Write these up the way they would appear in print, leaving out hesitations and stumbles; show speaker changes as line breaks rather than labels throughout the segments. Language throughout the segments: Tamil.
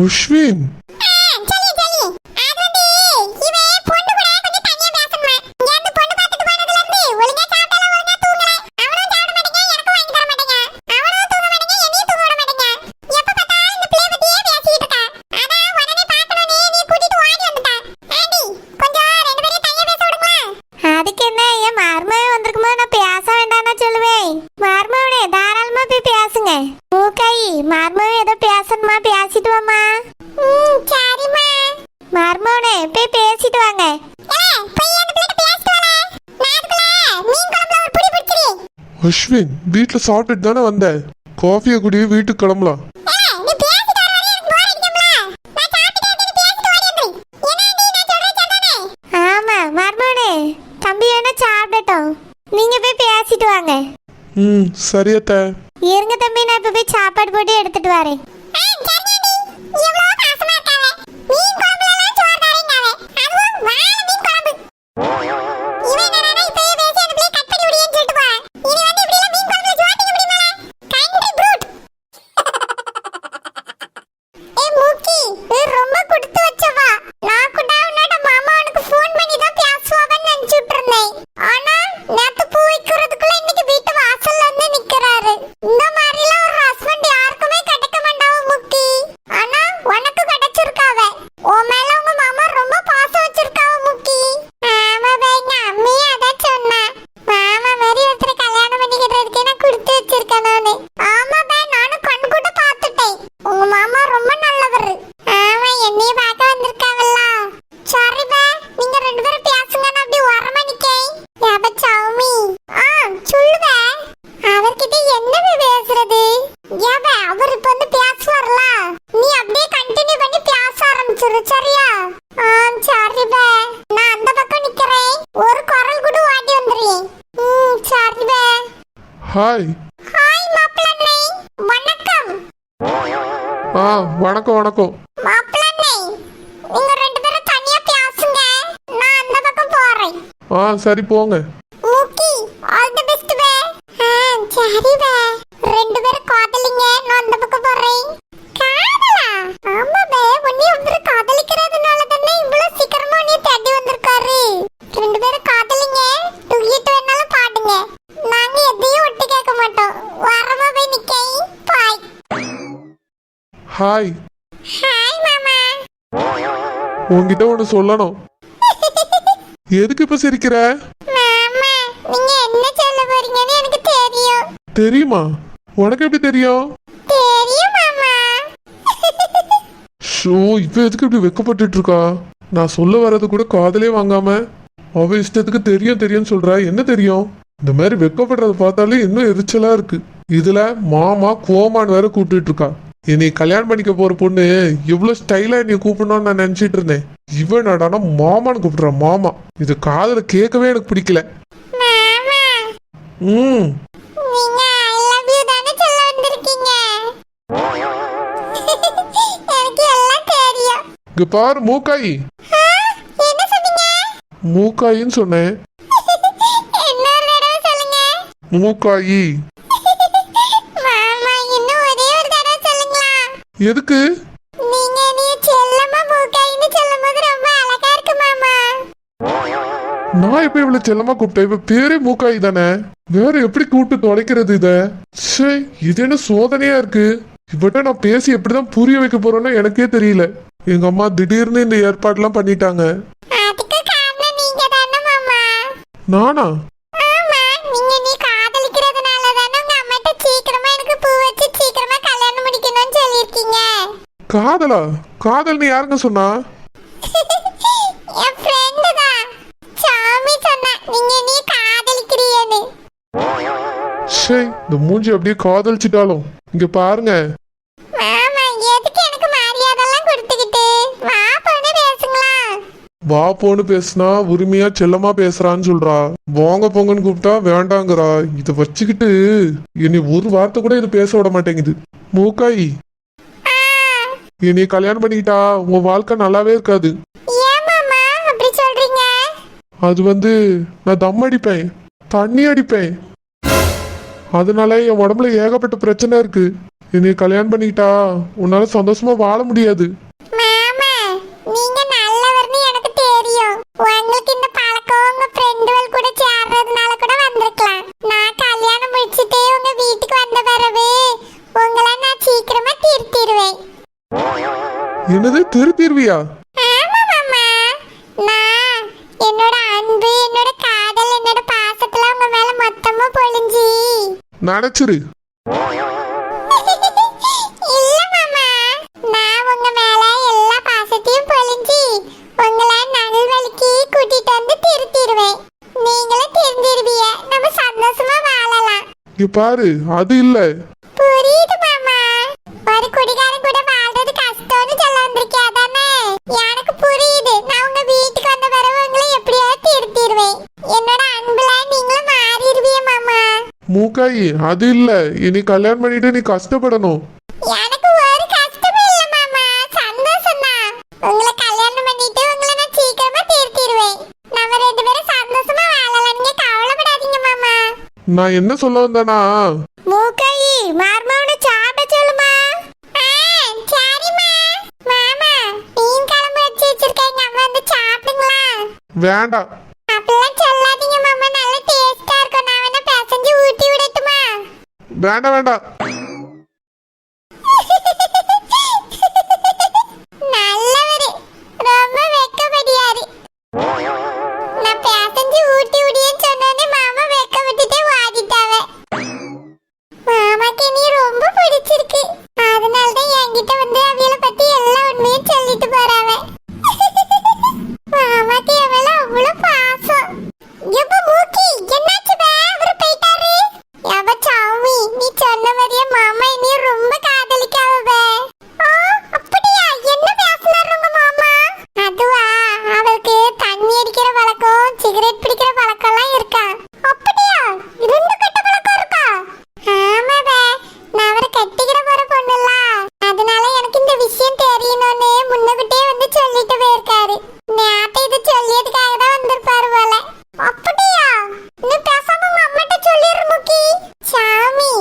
அஸ்வின், அஸ்வின் வீட்டுல சாப்பிட்டுட்டு தானே வந்தேன். காஃபியை குடியே வீட்டுக்கு கிளம்பலாம்.
ஆமா மர்மோனே, தம்பி வேணா சாப்பிடட்டும், நீங்க போய் பேசிட்டு வாங்க.
சரியத்த.
இருங்க தம்பி, நான் இப்ப போய் சாப்பாடு போட்டு எடுத்துட்டு வரேன்.
ஹாய்.
ஹாய் மாப்ளண்ணே, வணக்கம்.
வணக்கம் வணக்கம்.
மாப்ளண்ணே, நீங்க ரெண்டு பேரும் தனியா பேசுங்க, நான் அந்த பக்கம் போறேன்.
சரி போங்க.
மூக்கி, ஆல் தி பெஸ்ட் பே. சரி பே, ரெண்டு பேரும் காதலிங்க, நான் அந்த பக்கம் போறேன். காதலா? ஆமா பே, உன்னை ஒருத்தர் காதலிக்கிறதுனால தானே இவ்வளவு சீக்கிரமா நீ தேடி வந்திருக்காரு. ரெண்டு பேரும் காதலிங்க, டுயட் வேணாலும் பாடுங்க, நாங்க எதையும் ஒட்டு கேட்க மாட்டோம். வரமா போய் நிக்கேன். பாய்.
ஹாய்.
ஹாய் மாமா.
உன்கிட்ட ஒன்று சொல்லணும். எதுக்கு இப்ப சிரிக்கிற?
மாமா, நீங்க என்ன சொல்ல போறீங்கன்னு எனக்கு தெரியும்.
தெரியுமா? உனக்கு எப்படி தெரியும்?
தெரியும் மாமா.
ஷோ, இப்ப எதுக்கு இப்படி வெக்கப்பட்டு இருக்கா? நான் சொல்ல வர்றது கூட காதலே வாங்காம அவ இஷ்டத்துக்கு தெரியும் தெரியும் சொல்ற. என்ன தெரியும்? இந்த மாதிரி வெக்கப்படுறத பார்த்தாலே இன்னும் எரிச்சலா இருக்கு. இதுல மாமா கோமான்னு வேற கூப்பிட்டு இருக்கா. என்னை கல்யாணம் பண்ணிக்க போற பொண்ணு எவ்வளவு ஸ்டைலா என்னை கூப்பிடணும்னு நான் நினைச்சிட்டு இருந்தேன். இவன் நடானா மாமான்னு கூப்பிடுறான். மாமா, இது காதுல கேட்கவே எனக்கு பிடிக்கல.
மாமா, நீங்க ஐ லவ் யூ தானே சொல்ல வந்திருக்கீங்க. எனக்கு எல்லாம் தெரியும்.
இங்க பாரு மூக்காயி.
என்ன சொன்னீங்க?
மூக்காயின்னு சொன்னேன்.
இன்னொரு தடவை சொல்லுங்க.
மூக்காயி.
மாமா, இன்னும் ஒரே ஒரு தடவை சொல்லுங்களா?
எதுக்கு?
நீங்க நீ செல்லமா மூக்காயின்னு சொல்லும்போது ரொம்ப அழகா இருக்கு மாமா.
நான் இப்ப இவ்வளவு செல்லமா கூப்பிட்டேன். இவ பேரே மூக்காயி தானே, வேற எப்படி கூப்பிட்டு தொலைக்கிறது இத? சே, இது என்ன சோதனையா இருக்கு. இவட்ட நான் பேசி எப்படிதான் புரிய வைக்க போறேன்னு எனக்கே தெரியல. எங்க அம்மா திடீர்னு இந்த ஏற்பாடுலாம் பண்ணிட்டாங்க.
அதுக்கு காரணம் நீங்க தானே மாமா.
நானா?
ஆமா, நீ காதலிக்கிறதுனால தானே உங்க அம்மாட்ட சீக்கிரமா எனக்கு பூ வச்சு சீக்கிரமா கல்யாணம் முடிக்கணும்னு சொல்லிருக்கீங்க.
காதலா? காதல் நீ யாருங்க சொன்னா?
என் ஃப்ரெண்ட் தான் சாமி சொன்னா நீ காதலிக்கிறீன்னு.
சே, இந்த மூஞ்சி அப்படியே காதலிச்சிட்டாலும். இங்க பாருங்க
மாமா, எதுக்கு எனக்கு மரியாதைலாம் கொடுத்துக்கிட்டு? வா போன்னு பேசுங்களா?
வா போன்னு பேசுனா உரிமையா செல்லமா பேசுறான்னு சொல்றா. போங்க போங்கன்னு கூப்பிட்டா வேண்டாங்கிறா. இத வச்சுக்கிட்டு என்னை ஒரு வார்த்தை கூட இது பேச விட மாட்டேங்குது. மூக்காயி, என்னை கல்யாணம் பண்ணிக்கிட்டா உன் வாழ்க்கை நல்லாவே இருக்காது.
ஏன் மாமா அப்படி சொல்றீங்க?
அது நான் தம் அடிப்பேன், தண்ணி அடிப்பேன். அதனால என் உடம்புல ஏகப்பட்ட பிரச்சனை இருக்கு. என்னை கல்யாணம் பண்ணிக்கிட்டா உன்னால சந்தோஷமா வாழ முடியாது.
மாமா நீங்க நல்லவர்னு எனக்கு தெரியும். உங்களுக்கு இந்த பழக்கம் உங்க ஃப்ரெண்டுகள் கூட சேர்றதுனால கூட வந்திருக்கலாம். நான் கல்யாணம் முடிச்சிட்டு உங்க வீட்டுக்கு வந்த பிறகு உங்களை நான் சீக்கிரமா திருத்திடுவேன்.
என்னது திருத்திருவியா?
ஆமா மாமா, நான் என்னோட அன்பு, என்னோட காதல், என்னோட பாசத்துல உங்க மேல மொத்தமா பொழிஞ்சி
நடச்சிரு.
இல்ல மாமா, நான் உங்க மேல எல்லா பாசத்தையும் பொழிஞ்சி உங்களை நல்வழிக்கு கூட்டிட்டு வந்து திருத்திடுவேன். நீங்களும் திருந்திடுவீங்க. நம்ம சந்தோஷமா வாழலாம்.
இங்க பாரு, அது இல்ல.
புரியுது மாமா. ஒரு குடிகாரன் கூட வாழ்றது கஷ்டம்னு சொல்ல வந்திருக்கியா தானே? எனக்கு புரியுது. நான் உங்க வீட்டுக்கு வந்த பிறகு உங்களை எப்படியாவது திருத்திடுவேன். என்னோட அன்புல நீங்களும் மாறிடுவீங்க மாமா.
மூக்காயி, அது இல்ல. இனி கல்யாணம் பண்ணிட்டு நீ கஷ்டப்படணும்.
எனக்கு ஒரு கஷ்டமும் இல்ல மாமா, சந்தோஷம் தான். உங்களை கல்யாணம் பண்ணிட்டு உங்களை நான் சீக்கிரமா திருத்திடுவேன். நம்ம ரெண்டு பேரும் சந்தோஷமா வாழலாம். நீங்க கவலைப்படாதீங்க மாமா.
நான் என்ன சொல்ல வந்தேனா,
மூக்காயி மார்மாவனை சாப்பிட சொல்லுமா. சரிம்மா. மாமா மீன் குழம்பு வச்சு வச்சிருக்கேன், அம்மா வந்து சாப்பிடுங்களா?
வேண்டாம்.
அப்படிலாம் சொல்லாதீங்க மாமா, நல்ல டேஸ்டா இருக்கும். நான் வேணா பிசைஞ்சு ஊட்டி விடட்டுமா?
வேண்டாம் வேண்டாம்.
நல்லவரு, ரொம்ப வெக்கப்படியாரு. நான் பிசைஞ்சு ஊட்டி விடியேன்னு சொன்னோடனே மாமா வெக்கப்பட்டுட்டே வாடிட்டாவ. மாமாக்கு நீ ரொம்ப பிடிச்சிருக்கு, அதனாலதான் என்கிட்ட வந்து அவியலை பத்தி எல்லா உண்மையும் சொல்லிட்டு போறாவ. மாமாக்கு என் மேல அவ்வளவு பாசம். எப்ப மூக்கி என்னாச்சு பே, அவரு போயிட்டாரு. எப்ப சாமி, நீ சொன்ன மாதிரியே மாமா நீ ரொம்ப காதலிக்காவ பே. அப்படியா? என்ன பேசுனாரு உங்க மாமா? அதுவா, அவருக்கு தண்ணி அடிக்கிற பழக்கம், சிகரெட் பிடிக்கிற பழக்கம்லாம் இருக்கா. அப்படியா? ரெண்டு கெட்ட பழக்கம் இருக்கா? ஆமா பே, நான் அவரை கட்டிக்கிற போற பொண்ணுல, அதனால எனக்கு இந்த விஷயம் தெரியணும்னு முன்னகிட்டே வந்து சொல்லிட்டு போயிருக்காரு. நேத்து இது சொல்லியதுக்காக தான் வந்திருப்பாரு போல. அப்படியா? நீ பேசாம உங்க அம்மாட்ட சொல்லிரு முக்கி. சாமி,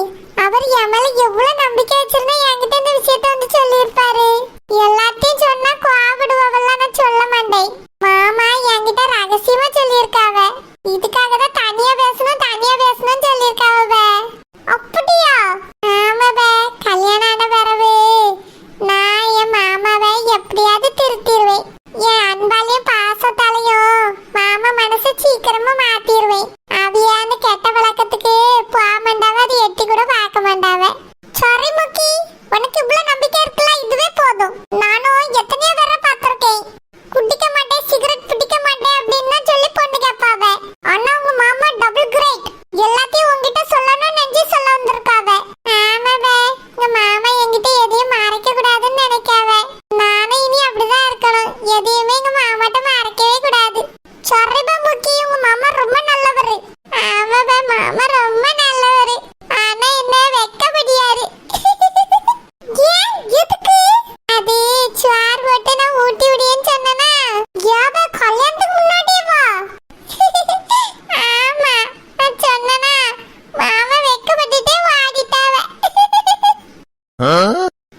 அவர் என் மேல எவ்வளவு நம்பிக்கை வச்சிருந்தா என்கிட்ட இந்த விஷயத்த வந்து சொல்லியிருப்பாரு. எல்லாத்தையும் சொன்னா கோவப்படுவவெல்லாம் நான் சொல்ல மாட்டேன். மாமா என்கிட்ட ரகசியமா சொல்லியிருக்காவ. இதுக்காக தான் தனியா பேசணும்னு சொல்லியிருக்காவ. அப்படியா? ஆமா பே, கல்யாணம் ஆன பிறகு நான் என் மாமாவை எப்படியாவது திருத்திடுவேன். என் அன்பாலையும் பாசத்தாலையும் மாமா மனசை சீக்கிரமா மாத்திடுவேன். அவிய அந்த கெட்ட பழக்கத்துக்கு போக மாட்டாவ, அது எட்டி கூட பார்க்க மாட்டாவ. சாரி முக்கி, உனக்கு இவ்வளவு நம்பிக்கை இருக்குல்ல, இதுவே போதும். நானும் எத்தனையோ பேரை பார்த்திருக்கேன். குடிக்க மாட்டேன், சிகரெட் பிடிக்க மாட்டேன் அப்படின்னு சொல்லி பொண்ணு கேட்பாவ. ஆனா உங்க மாமா டபுள் கிரேட். எல்லாத்தையும் உங்ககிட்ட சொல்லணும்னு நெஞ்சு சொல்ல வந்திருக்காவ. ஆமாவே, உங்க மாமா என்கிட்ட எதையும் மறைக்க கூடாதுன்னு நினைக்காவ. நானும் இனி அப்படிதான் இருக்கணும். எதையுமே எங்க மாமாட்ட மறைக்கவே கூடாது. சொல்றேன் முக்கி, உங்க மாமா ரொம்ப நல்லவரு. ஆமாவே, மாமா ரொம்ப நல்லவரு. ஆனா என்ன வெக்கப்படியாரு. ஏன், எதுக்கு? அது சுவார் போட்டு நான் ஊட்டி விடியேன்னு சொன்னேனா? யாபா, கல்யாணத்துக்கு முன்னாடியே வா. ஆமா, நான் சொன்னேனா? மாமா வெக்கப்பட்டுட்டே வாடிட்டாவ.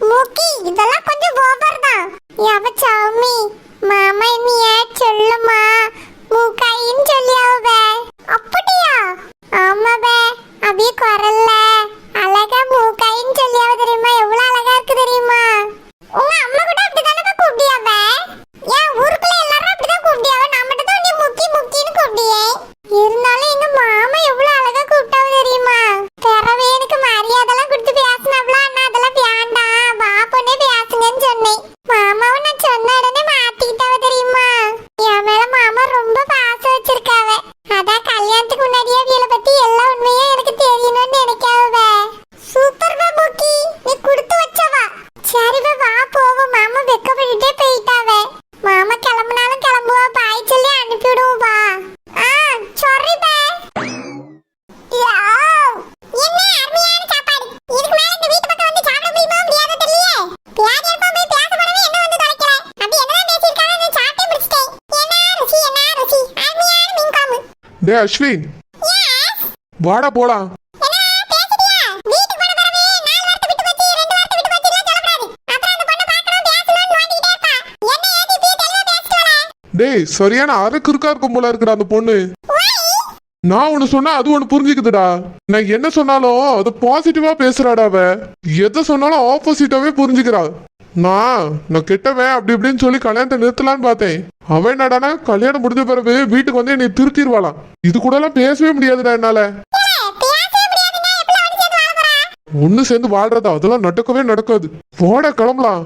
மூக்கி, இதெல்லாம் கொஞ்சம் ஓவர் தான். யாபா சாமி, மாமா என்னைய சொல்லுமா மூக்காயின்னு சொல்லியாவ. அப்படியா? ஆமா பே, அப்படியே குரல்ல அழகா மூக்காயின்னு சொல்லியாவ தெரியுமா? எவ்வளவு அழகா இருக்கு தெரியுமா? உங்க அம்மா கூட அப்படிதானே கூப்பிடியாவ? ஏன் ஊருக்குள்ள எல்லாரும் அப்படிதான் கூப்பிடியாவ? நான் மட்டும் தான் நீ முக்கி முக்கின்னு கூப்பிடியே. இருந்தாலும் எங்க மாமா எவ்வளவு அழகா கூப்பிட்டாவ தெரியுமா? பிறவே எனக்கு மரியாதைலாம் கொடுத்து பேசினாவளா? அண்ணா அதெல்லாம் வேண்டாம், வா பொண்ணே பேசுங்கன்னு சொன்னேன். மாமாவும் நான் சொன்ன உடனே மாத்திக்கிட்டாவ தெரியுமா? என் மேல மாமா ரொம்ப பாசம் வச்சிருக்காவ. அதான் கல்யாணத்துக்கு முன்னாடியே அவியலை பத்தி எல்லா உண்மையும் எனக்கு தெரியணும்னு நினைக்காவ. சூப்பர் பா முக்கி, நீ கொடுத்து வச்சவா. சரி பா, வா போவோம். மாமா வெக்கப்பட்டுட்டே போயிட்டாவ. மாமா கிளம்புனாலும் கிளம்புவா, பாய் சொல்லி அனுப்பிவிடுவோம். வா. சாரி பா. என்ன அருமையான சாப்பாடு. இதுக்கு மேல இந்த வீட்டு பக்கம் வந்து சாப்பிட முடியுமா முடியாதோ தெரியலையே. பியாதி எப்போ போய் பேச போனவே என்ன வந்து தொலைக்கல. அப்படி என்னதான் பேசியிருக்காங்க, நான் சாப்பிட்டே முடிச்சிட்டேன். என்ன ருசி, என்ன ருசி. அருமையான மீன் குழம்பு.
டே அஸ்வின், வாடா போலாம்.
என்ன பேசிட்டியா? வீட்டுக்கு போன பிறகு 4 வாரத்தை விட்டு வச்சு 2
டேய் சரியான அரைக்கு இருக்கா இருக்கும் போல இருக்குடா அந்த பொண்ணு. நான் ஒண்ணு சொன்னா அது ஒண்ணு புரிஞ்சுக்குதுடா. நான் என்ன சொன்னாலும் அது பாசிட்டிவா பேசுறாடா அவ. எதை சொன்னாலும் ஆப்போசிட்டாவே புரிஞ்சுக்கிறா. நான் கெட்டவன் அப்படி இப்படின்னு சொல்லி கல்யாணத்தை நிறுத்தலான்னு பார்த்தேன். அவன் என்னடானா கல்யாணம் முடிஞ்ச பிறகு வீட்டுக்கு வந்து என்னை திருத்திடுவாளாம். இது கூட எல்லாம் பேசவே முடியாதுடா என்னால. ஒண்ணு சேர்ந்து வாழ்றதா அதெல்லாம் நடக்கவே நடக்காது. போட கிளம்பலாம்.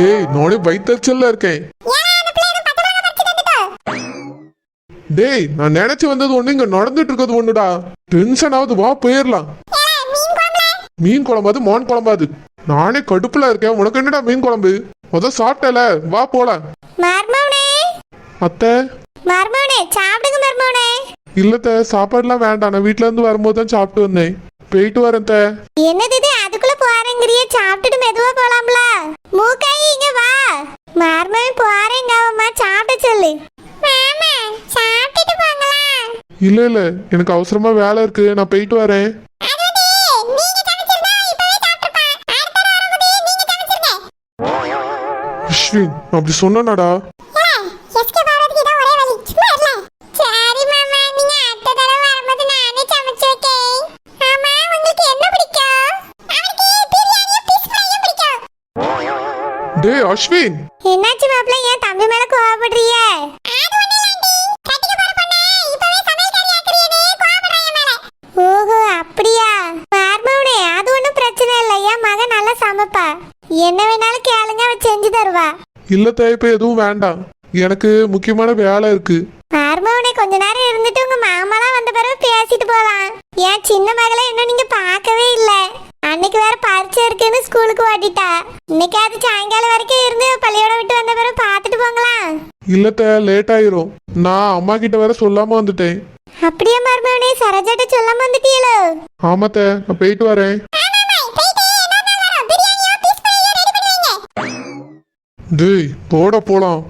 டேய் நானே வயிற்றுச்சல்ல இருக்கேன். டேய் நான் நினைச்சு வந்தது ஒண்ணு இங்க நடந்துட்டு இருக்கிறது ஒண்ணுடா. டென்ஷன் ஆகுது வா போயிடலாம். மீன் குழம்பாது மான் குழம்பாது. நானே கடுப்புல இருக்கேன். உனக்கு என்னடா மீன் குழம்பு? அதான் சாப்பிட்டல வா போலாம். அத்தை இல்லத்த சாப்பாடுலாம் வேண்டாம். நான் வீட்ல இருந்து வரும்போது தான் சாப்பிட்டு வந்தேன். போயிட்டு வரேன் த.
என்னது இது அதுக்குள்ள போறேங்கறியே? சாப்பிட்டுட்டு மெதுவா போலாம்ல. மூக்காயி இங்க வா. மார்மவே போறேங்க அம்மா சாப்பிட சொல்லு. மாமா சாப்பிட்டுட்டு போங்களா?
இல்ல எனக்கு அவசரமா வேலை இருக்கு. நான் போயிட்டு வரேன். அஸ்வின் அப்படி சொன்னாடா. டேய் அஸ்வின்
என்னாச்சு மாப்ள? ஏன் தம்பி மேல கோவப்படுறீங்க? ஓஹோ அப்படியா? பார்மவனே அது ஒண்ணும் பிரச்சனை இல்ல. என் மகன் நல்லா சமைப்பா. என்ன வேணாலும் கேளுங்க அவ செஞ்சு தருவா.
இல்ல இப்ப எதுவும் வேண்டாம். எனக்கு முக்கியமான வேலை இருக்கு.
பார்மவனே கொஞ்ச நேரம் இருந்துட்டு உங்க மாமாலாம் வந்த பிறகு பேசிட்டு போலாம். ஏன் சின்ன மகளை இன்னும் நீங்க பார்க்கவே இல்ல. அன்னைக்கு வேற பரீட்சை இருக்குன்னு ஸ்கூலுக்கு ஓட்டிட்டா. இன்னைக்கு அது சாயங்காலம் வரைக்கும் இருந்து பள்ளியோட விட்டு வந்த பிறகு பார்த்துட்டு போங்களா?
இல்லத்த லேட் ஆயிரும். நான் அம்மா கிட்ட வேற சொல்லாம வந்துட்டேன்.
அப்படியே மர்மவனே சரோஜாட்ட சொல்லாம வந்துட்டீங்களோ?
ஆமாத்த நான் போயிட்டு வரேன். டேய் போட போலாம்.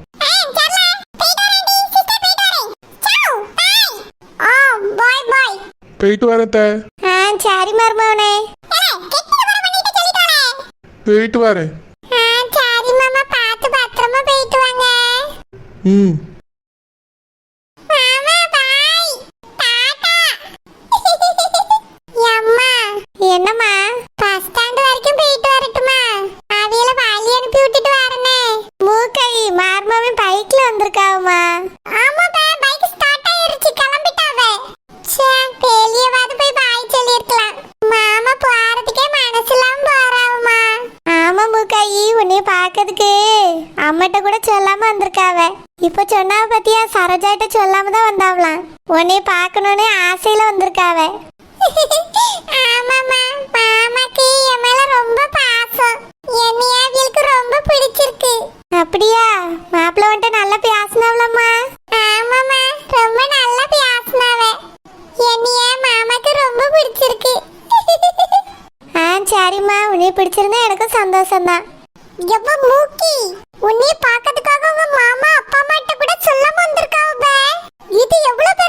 போயிட்டு வரேன் த.
சரி மர்மவனே
போயிட்டு வரேன்.
சரி மாமா பார்த்து பத்திரமா போயிட்டு வாங்க.
ம்
மாமா பாய் டாடா. அம்மா என்னம்மா? பஸ் ஸ்டாண்ட் வரைக்கும் போயிட்டு வரட்டுமா? அவியல வழி அனுப்பி விட்டுட்டு வரனே. மூக்கை மார்மவன் பைக்ல வந்திருக்காவுமா? ஆமா பைக் ஸ்டார்ட் ஆயிருச்சு கிளம்பிட்டாவே. ச்சே பெரியவாது போய் பாய் சொல்லிருக்கலாம். மாமா போறதுக்கே மனசுலாம் போறாவுமா. ஆமா மூக்காயி உன்னை பாக்கிறதுக்கு அம்மாட்ட கூட சொல்லாம வந்திருக்காவ. இப்ப சொன்னாவ பத்தியா சரோஜாட்ட சொல்லாம தான் வந்தாவலாம். உன்னை பார்க்கணும்னு ஆசையில வந்திருக்காவ. ஆமாமா மாமாக்கு என் மேல ரொம்ப பாசம். என்னைய அவளுக்கு ரொம்ப பிடிச்சிருக்கு. அப்படியா? மாப்பிள்ள வந்துட்டு நல்லா பேசினவளம்மா? ஆமாமா ரொம்ப நல்லா பேசினாவ. என்னைய மாமாக்கு ரொம்ப பிடிச்சிருக்கு. சரிம்மா உன்னை பிடிச்சிருந்தா எனக்கும் சந்தோஷம் தான். எப்ப மூக்கி உன்னை பார்க்கிறதுக்காக உங்க மாமா அப்பா அம்மா கிட்ட கூட சொல்லாம வந்திருக்காவ. இது எவ்வளவு